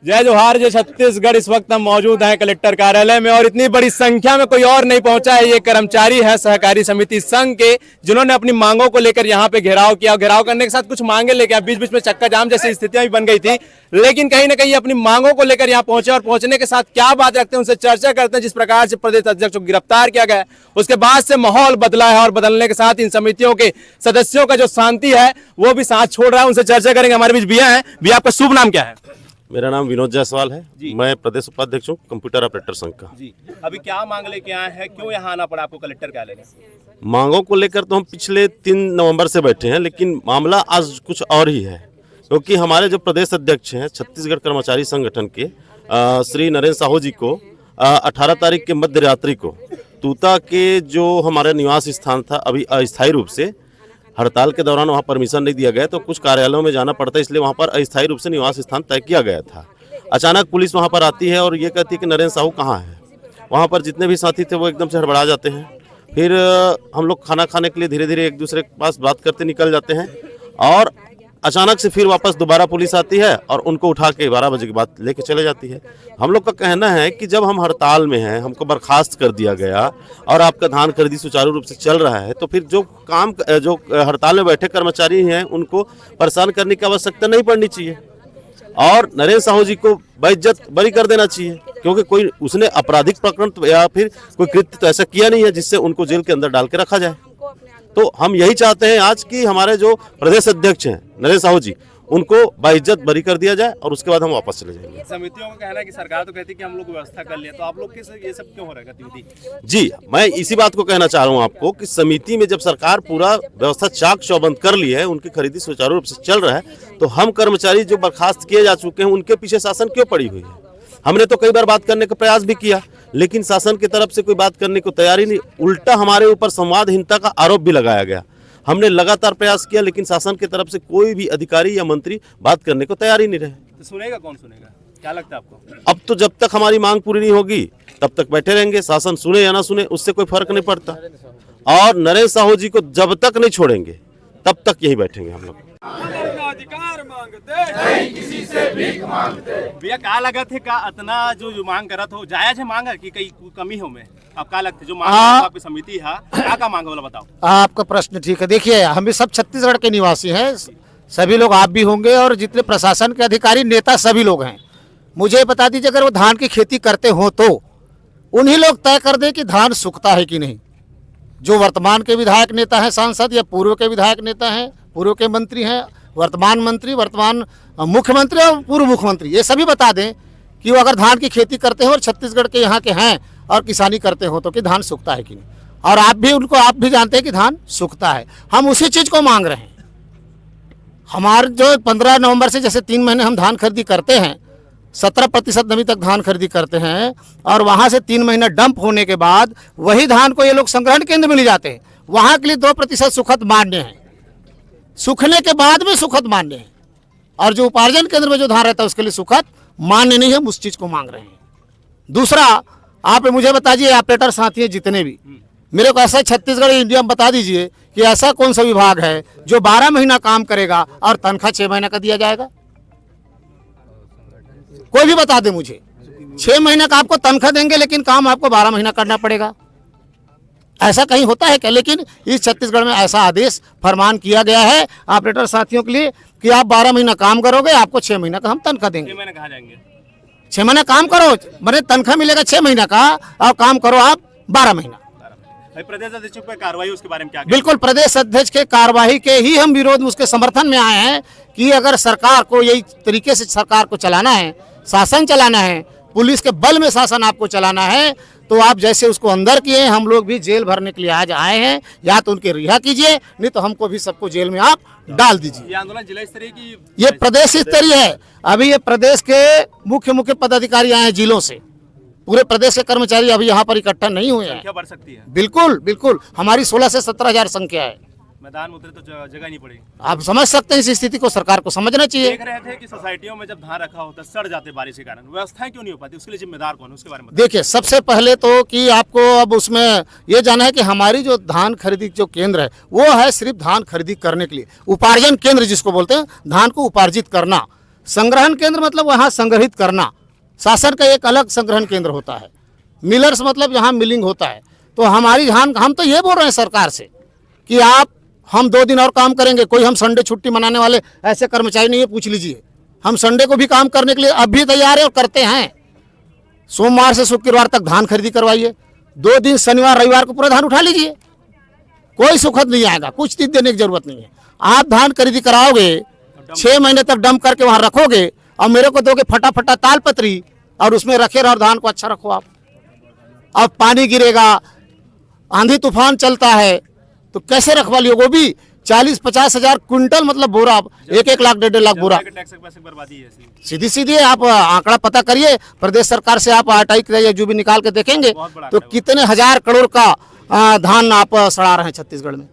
जय जोहार। जय छत्तीसगढ़। इस वक्त हम मौजूद हैं कलेक्टर कार्यालय में और इतनी बड़ी संख्या में कोई और नहीं पहुंचा है। ये कर्मचारी है सहकारी समिति संघ के, जिन्होंने अपनी मांगों को लेकर यहाँ पे घेराव किया। घेराव करने के साथ कुछ मांगे लेके बीच बीच में चक्का जाम जैसी स्थितियां भी बन गई थी, लेकिन कहीं ना कहीं अपनी मांगों को लेकर यहाँ पहुंचे और पहुंचने के साथ क्या बात रखते हैं उनसे चर्चा करते हैं। जिस प्रकार से प्रदेश अध्यक्ष को गिरफ्तार किया गया, उसके बाद से माहौल बदला है और बदलने के साथ इन समितियों के सदस्यों का जो शांति है वो भी साथ छोड़ रहा है। उनसे चर्चा करेंगे। हमारे बीच भैया है। भैया, आपका शुभ नाम क्या है? मेरा नाम विनोद जायसवाल है। मैं प्रदेश उपाध्यक्ष हूँ कंप्यूटर ऑपरेटर संघ का। जी, अभी क्या मांग लेके आए हैं? क्यों यहाँ आना पड़ा आपको कलेक्टर कार्यालय में? मांगों को लेकर तो हम पिछले 3 नवंबर से बैठे हैं, लेकिन मामला आज कुछ और ही है। क्योंकि हमारे जो प्रदेश अध्यक्ष हैं छत्तीसगढ़ कर्मचारी संगठन के श्री नरेंद्र साहू जी को 18 तारीख के मध्य रात्रि को तूता के जो हमारा निवास स्थान था, अभी अस्थायी रूप से हड़ताल के दौरान वहाँ परमिशन नहीं दिया गया, तो कुछ कार्यालयों में जाना पड़ता है, इसलिए वहाँ पर अस्थायी रूप से निवास स्थान तय किया गया था। अचानक पुलिस वहाँ पर आती है और ये कहती है कि नरेंद्र साहू कहाँ है। वहाँ पर जितने भी साथी थे वो एकदम से हड़बड़ा जाते हैं। फिर हम लोग खाना खाने के लिए धीरे धीरे एक दूसरे के पास बात करते निकल जाते हैं और अचानक से फिर वापस दोबारा पुलिस आती है और उनको उठा के 12 बजे के बाद लेके चले जाती है। हम लोग का कहना है कि जब हम हड़ताल में हैं, हमको बर्खास्त कर दिया गया और आपका धान खरीदी सुचारू रूप से चल रहा है, तो फिर जो हड़ताल में बैठे कर्मचारी हैं उनको परेशान करने की आवश्यकता नहीं पड़नी चाहिए और नरेंद्र साहू जी को बेइज्जत बरी कर देना चाहिए, क्योंकि कोई उसने आपराधिक प्रकरण या फिर कोई कृत्य तो ऐसा किया नहीं है जिससे उनको जेल के अंदर डाल के रखा जाए। तो हम यही चाहते हैं आज कि हमारे जो प्रदेश अध्यक्ष हैं नरेंद्र साहू जी, उनको बाइज्जत बरी कर दिया जाए और उसके बाद हम वापस चले जाएंगे। समितियों का कहना है कि सरकार तो कहती है कि हम लोग व्यवस्था कर लिए, तो आप लोग किस ये सब क्यों हो रहा है गतिविधि? जी, मैं इसी बात को कहना चाह रहा हूँ आपको कि समिति में जब सरकार पूरा व्यवस्था चाक चौबंद कर ली है, उनकी खरीदी सुचारू रूप से चल रहा है, तो हम कर्मचारी जो बर्खास्त किए जा चुके हैं उनके पीछे शासन क्यों पड़ी हुई है? हमने तो कई बार बात करने का प्रयास भी किया, लेकिन शासन की तरफ से कोई बात करने को तैयार ही नहीं। उल्टा हमारे ऊपर संवादहीनता का आरोप भी लगाया गया। हमने लगातार प्रयास किया, लेकिन शासन की तरफ से कोई भी अधिकारी या मंत्री बात करने को तैयार ही नहीं रहे। तो सुनेगा कौन? सुनेगा? क्या लगता है आपको? अब तो जब तक हमारी मांग पूरी नहीं होगी तब तक बैठे रहेंगे। शासन सुने या ना सुने उससे कोई फर्क नहीं पड़ता और नरेंद्र साहू जी को जब तक नहीं छोड़ेंगे तब तक यही बैठेंगे हम लोग। अधिकार मांगते नहीं, किसी से भीख मांगते। भैया, क्या लगत है? का इतना जो मांग करत हो जायज है मांग की कई कमी हो में? आप क्या लगते जो मांग आपकी समिति है क्या मांग वाला बताओ? आपका प्रश्न ठीक है। देखिए, हम भी सब छत्तीसगढ़ के निवासी हैं, सभी लोग आप भी होंगे और जितने प्रशासन के अधिकारी नेता सभी लोग हैं। मुझे बता दीजिए, अगर वो धान की खेती करते हो तो उन्हीं लोग तय कर दें कि धान सूखता है कि नहीं। जो वर्तमान के विधायक नेता हैं, सांसद या पूर्व के विधायक नेता हैं, पूर्व के मंत्री हैं, वर्तमान मंत्री, वर्तमान मुख्यमंत्री और पूर्व मुख्यमंत्री, ये सभी बता दें कि वो अगर धान की खेती करते हो और छत्तीसगढ़ के यहाँ के हैं और किसानी करते हो तो कि धान सूखता है कि नहीं। और आप भी जानते हैं कि धान सूखता है। हम उसी चीज़ को मांग रहे हैं। हमारे जो 15 नवंबर से जैसे 3 महीने हम धान खरीदी करते हैं, 17% नमी तक धान खरीदी करते हैं और वहाँ से 3 महीना डंप होने के बाद वही धान को ये लोग संग्रहण केंद्र में ले जाते हैं। वहाँ के लिए 2% सुखद मान्य है, सूखने के बाद में सुखद मान्य है, और जो उपार्जन केंद्र में जो धान रहता है उसके लिए सुखद मान्य नहीं है। हम उस चीज़ को मांग रहे हैं। दूसरा, आप मुझे बता दीजिए, ऑपरेटर साथी हैं जितने भी, मेरे को ऐसा छत्तीसगढ़ इंडिया में बता दीजिए कि ऐसा कौन सा विभाग है जो 12 महीना काम करेगा और तनख्वाह 6 महीना का दिया जाएगा? कोई भी बता दे मुझे। 6 महीने का आपको तनख्वाह देंगे लेकिन काम आपको 12 महीना करना पड़ेगा। ऐसा कहीं होता है क्या? लेकिन इस छत्तीसगढ़ में ऐसा आदेश फरमान किया गया है ऑपरेटर साथियों के लिए कि आप 12 महीना काम करोगे, आपको 6 महीना का हम तनख्वाह देंगे। 6 महीने कहाँ जाएंगे? 6 महीना काम करो, मैंने तनख्वाह मिलेगा 6 महीना का, और काम करो आप 12 महीना। प्रदेश अध्यक्ष पर कार्रवाई, उसके बारे में क्या? बिल्कुल, प्रदेश अध्यक्ष के कार्रवाई के ही हम विरोध उसके समर्थन में आए हैं कि अगर सरकार को यही तरीके से सरकार को चलाना है, शासन चलाना है, पुलिस के बल में शासन आपको चलाना है, तो आप जैसे उसको अंदर किए, हम लोग भी जेल भरने के लिए आज आए हैं। या तो उनके रिहा कीजिए, नहीं तो हमको भी सबको जेल में आप डाल दीजिए। ये आंदोलन जिला स्तरीय की? ये प्रदेश स्तरीय है। अभी ये प्रदेश के मुख्य पदाधिकारी आए हैं जिलों से, पूरे प्रदेश के कर्मचारी अभी यहाँ पर इकट्ठा नहीं हुए हैं। संख्या बढ़ सकती है? बिल्कुल बिल्कुल, हमारी 16 से 17 हजार संख्या है। मैदान में उतरे तो जगह नहीं पड़ेगी। आप समझ सकते हैं, इस स्थिति को सरकार को समझना चाहिए। देख रहे थे कि सोसाइटियों में जब धान रखा होता सड़ जाते बारिश के कारण, व्यवस्थाएं क्यों नहीं हो पाती? उसके लिए जिम्मेदार कौन? उसके बारे में देखिए, सबसे पहले तो कि आपको अब उसमें ये जानना है कि हमारी जो धान खरीदी जो केंद्र है वो है सिर्फ धान खरीदी करने के लिए, उपार्जन केंद्र जिसको बोलते हैं, धान को उपार्जित करना। संग्रहण केंद्र मतलब वहाँ संग्रहित करना, शासन का एक अलग संग्रहण केंद्र होता है। मिलर्स मतलब यहाँ मिलिंग होता है। तो हमारी हम तो ये बोल रहे हैं सरकार से कि हम 2 दिन और काम करेंगे। कोई हम संडे छुट्टी मनाने वाले ऐसे कर्मचारी नहीं है, पूछ लीजिए। हम संडे को भी काम करने के लिए अब भी तैयार है और करते हैं। सोमवार से शुक्रवार तक धान खरीदी करवाइए, 2 दिन शनिवार रविवार को पूरा धान उठा लीजिए, कोई सुखद नहीं आएगा, कुछ दिन देने की जरूरत नहीं है। आप धान खरीदी कराओगे, 6 महीने तक डंप करके वहां रखोगे और मेरे को दोगे फटा तालपत्री और उसमें रखे रहो धान को, अच्छा रखो आप। अब पानी गिरेगा, आंधी तूफान चलता है तो कैसे रखवा लियो? वो भी 40-50 हजार क्विंटल मतलब बोरा, 1-1 लाख 1.5 लाख बोरा, सीधी सीधी आप आंकड़ा पता करिए। प्रदेश सरकार से आप आरटीआई के जो भी निकाल के देखेंगे तो कितने हजार करोड़ का धान आप सड़ा रहे हैं छत्तीसगढ़ में।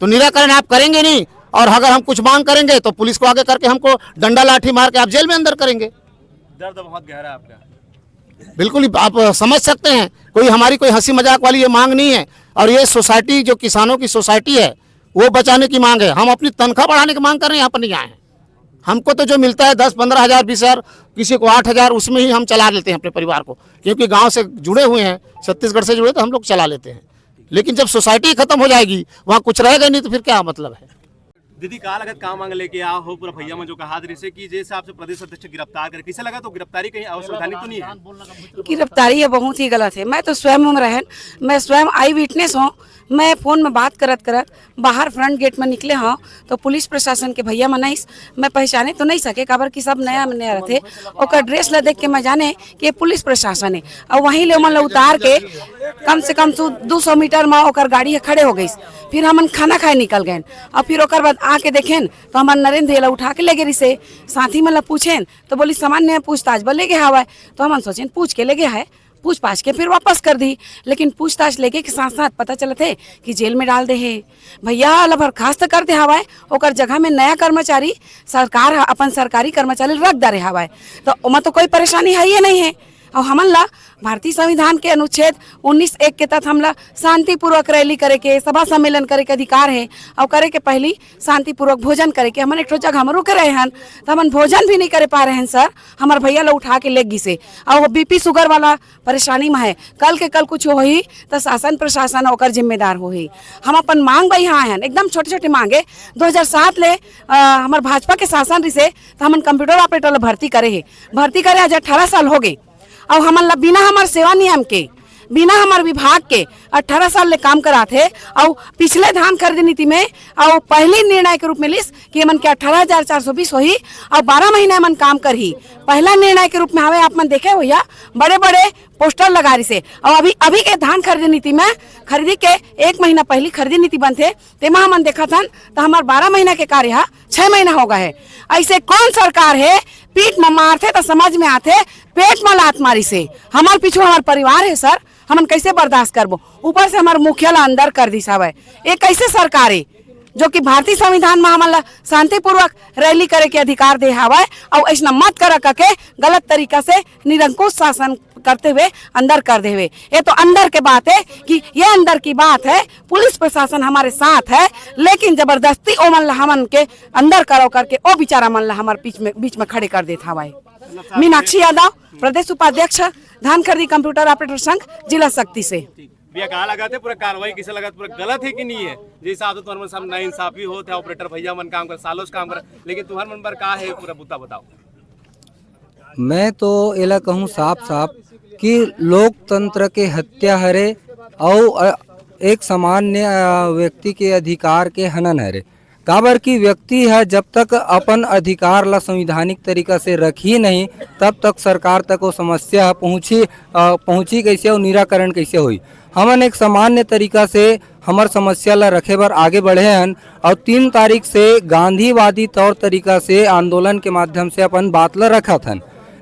तो निराकरण आप करेंगे नहीं, और अगर हम कुछ मांग करेंगे तो पुलिस को आगे करके हमको डंडा लाठी मार के आप जेल में अंदर करेंगे। दर्द बहुत गहरा है आपका। बिल्कुल आप समझ सकते हैं, हमारी कोई हंसी मजाक वाली ये मांग नहीं है। और ये सोसाइटी जो किसानों की सोसाइटी है वो बचाने की मांग है। हम अपनी तनख्वाह बढ़ाने की मांग कर रहे हैं, यहाँ पर नहीं आए हैं। हमको तो जो मिलता है 10-15 हजार, 20 हजार, किसी को 8 हजार, उसमें ही हम चला लेते हैं अपने परिवार को, क्योंकि गांव से जुड़े हुए हैं, छत्तीसगढ़ से जुड़े, तो हम लोग चला लेते हैं। लेकिन जब सोसाइटी खत्म हो जाएगी, वहाँ कुछ रहेगा नहीं, तो फिर क्या मतलब है? दीदी काल अगर काम मांग लेके आ हो पूरा भैया में जो कहा जैसे कि जैसे आपसे प्रदेश अध्यक्ष गिरफ्तार करे, कैसे लगा? तो गिरफ्तारी कहीं अवैधानिक तो नहीं है? गिरफ्तारी ये बहुत ही गलत है। मैं तो स्वयं हूँ रहन, मैं स्वयं आई विटनेस हूँ। मैं फ़ोन में बात करत बाहर फ्रंट गेट में निकले हाँ तो पुलिस प्रशासन के भैया मनाइस, मैं पहचाने तो नहीं सके, काबर कि सब नया नया रहते। और ड्रेस ला देख के मैं जाने कि ये पुलिस प्रशासन है। और वहीं ले मन उतार के कम से कम 200 मीटर में ओकर गाड़ी खड़े हो गई। फिर हमन खाना खाए निकल गए और फिर ओकर बाद आके देखें तो हमारे नरेंद्र ला उठा के ले गए से साथी मतलब पूछें तो बोली सामान्य पूछताछ बोले गए हवा। तो हमन सोचें पूछ के ले गया है, पूछ पाछ के फिर वापस कर दी। लेकिन पूछताछ लेके के साथ साथ पता चलते है कि जेल में डाल दे है। भैया ला बर्खास्त कर दे हवा, ओकर जगह में नया कर्मचारी सरकार अपन सरकारी कर्मचारी रख दे रहे हवा। तो ओमा तो कोई परेशानी है ही नहीं है। और हमन ला भारतीय संविधान के अनुच्छेद 19(1) के तहत हमला शांतिपूर्वक रैली करे के, सभा सम्मेलन करे के अधिकार है। और करे के पहली शांतिपूर्वक भोजन करे के हमन एक जगह हम रुके रहे हैं तो हमन भोजन भी नहीं करे पा रहे हैं सर। हमारे भैया ला उठा के ले गई से और बीपी शुगर वाला परेशानी में है। कल के कल कुछ हो ही तो शासन प्रशासन ओकर जिम्मेदार हो ही। हम अपन मांग भाई यहाँ हैं एकदम छोटे छोटे मांगे। 2007 ले हमारे भाजपा के शासन रही से तो हमन कंप्यूटर ऑपरेटर भर्ती करे आज 18 साल हो गए। और हमन ला बिना हमारे सेवा नियम के, बिना हमारे विभाग के 18 साल ले काम कराते। और पिछले धान खरीदी नीति में और पहली निर्णय के रूप में लिस कि मन के 18,420 होही और 12 महीने मन काम करही। पहला निर्णय के रूप में हमें आप मन देखे भैया बड़े बड़े पोस्टर लगा रही से। और अभी के धान खरीदी नीति में खरीदी के 1 महीना पहली खरीदी नीति बनते तेमा हमन देखा था तो हमारे 12 महीना के कार्य 6 महीना हो गए है। ऐसे कौन सरकार है पीठ में मारते तो समझ में आते, पेट में लात मारी से हमारे पीछे हमारे परिवार है सर, हमन कैसे बर्दाश्त करबो? ऊपर से हमारे मुखिया ला अंदर कर दी साहब। ये कैसे सरकार है जो कि भारतीय संविधान में हमन ला शांतिपूर्वक रैली करे के अधिकार दे हवा और ऐसा मत कर के गलत तरीका से निरंकुश शासन करते हुए अंदर कर दे हुए। ये तो अंदर के बात है कि ये अंदर की बात है। पुलिस प्रशासन हमारे साथ है लेकिन जबरदस्ती ओ मन ला हमन के अंदर करो करके ओ बेचारा मन ला हमारे बीच में खड़े कर देता हवा। मीनाक्षी यादव, प्रदेश उपाध्यक्ष, धान खरीदी कंप्यूटर ऑपरेटर संघ, जिला शक्ति से। भैया कहा लगाते पूरा कार्रवाई किसे लगा पूरा गलत है कि नहीं है? जैसा आप तो तुम्हारे मन सामने नाइंसाफी होता है, ऑपरेटर भैया मन काम कर सालों से काम कर, लेकिन तुम्हारे मन पर क्या है पूरा बुता बताओ। मैं तो एला कहूँ साफ साफ कि लोकतंत्र के हत्या हरे और एक सामान्य व्यक्ति के अधिकार के हनन हरे। काबर की व्यक्ति है जब तक अपन अधिकार ला संवैधानिक तरीका से रखी नहीं तब तक सरकार तक वो समस्या पहुँची कैसे और निराकरण कैसे हुई। हमन एक सामान्य तरीका से हमार समस्या ला रखे बर आगे बढ़े हैं और 3 तारीख से गांधीवादी तौर तरीका से आंदोलन के माध्यम से अपन बात ला रखा था।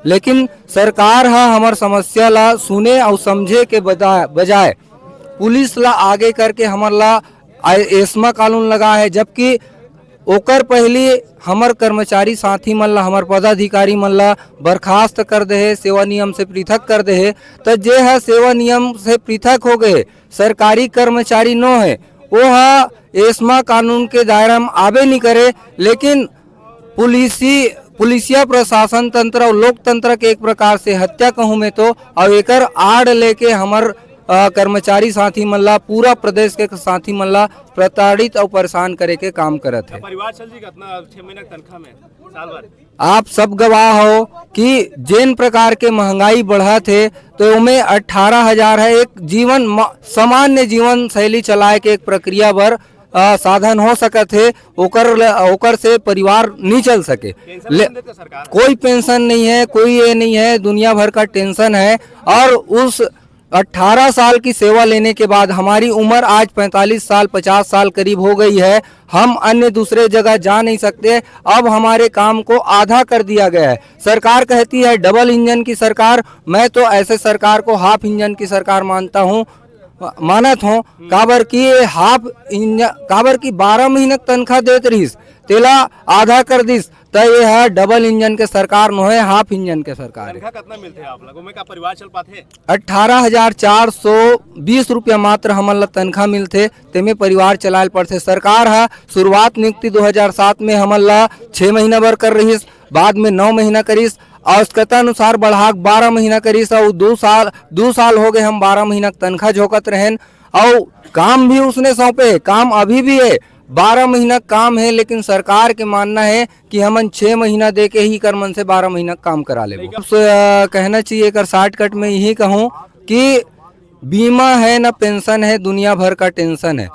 लेकिन सरकार हमार समस्या ला सुने और समझे के बजाय पुलिस ला आगे करके हमार ला एस्मा कानून लगा है। जबकि ओकर पहले हमार कर्मचारी साथी मन ला, हमार पदाधिकारी मन ला बर्खास्त कर दे है, सेवा नियम से पृथक कर दे है। तो जे है सेवा नियम से पृथक हो गए सरकारी कर्मचारी नो है वो एस्मा कानून के दायरा में आवे नहीं करे। लेकिन पुलिसिया प्रशासन तंत्र और लोकतंत्र के एक प्रकार से हत्या कहूँ मैं तो, और एकर आड़ लेके हमर कर्मचारी साथी मन ला, पूरा प्रदेश के साथी मन ला प्रताड़ित और परेशान करे के काम करत है। परिवार चल जी कितना 6 महीने की तनख्वाह में साल भर। आप सब गवाह हो कि जिन प्रकार के महंगाई बढ़ा थे तो उनमें 18,000 है एक जीवन सामान्य जीवन शैली चलाए के एक प्रक्रिया पर साधन हो सकत है, ओकर से परिवार नहीं चल सके। कोई पेंशन नहीं है, कोई ये नहीं है, दुनिया भर का टेंशन है। और उस 18 साल की सेवा लेने के बाद हमारी उम्र आज 45 साल 50 साल करीब हो गई है। हम अन्य दूसरे जगह जा नहीं सकते। अब हमारे काम को आधा कर दिया गया है। सरकार कहती है डबल इंजन की सरकार, मैं तो ऐसे सरकार को हाफ इंजन की सरकार मानत हूँ। काबर की हाफ इंजन काबर की 12 महीने तनख्वाह देत रहीस, तेला आधा कर दिस, तो ये है डबल इंजन के सरकार न है, हाफ इंजन के सरकार है। तनख्वाह कितना मिलते हैं आप लोगों में, का परिवार चल पाते? 18,420 रुपया मात्र हमन ला तनख्वाह मिलते, तेमे परिवार चलाए पड़ते। सरकार है शुरुआत नियुक्ति 2007 में हमन ला 6 महीना भर कर रहीस, बाद में 9 महीना करीस, आवश्यकता अनुसार बढ़ा 12 महीना करीस, और 2 साल हो गए हम 12 महीना तनख्वाह झोंकत रहें। और काम भी उसने सौंपे, काम अभी भी है, 12 महीना काम है, लेकिन सरकार के मानना है कि हमन 6 महीना दे के ही कर मन से 12 महीना काम करा ले। कहना चाहिए कर शॉर्टकट में यही कहूँ कि बीमा है न पेंशन है, दुनिया भर का टेंशन है।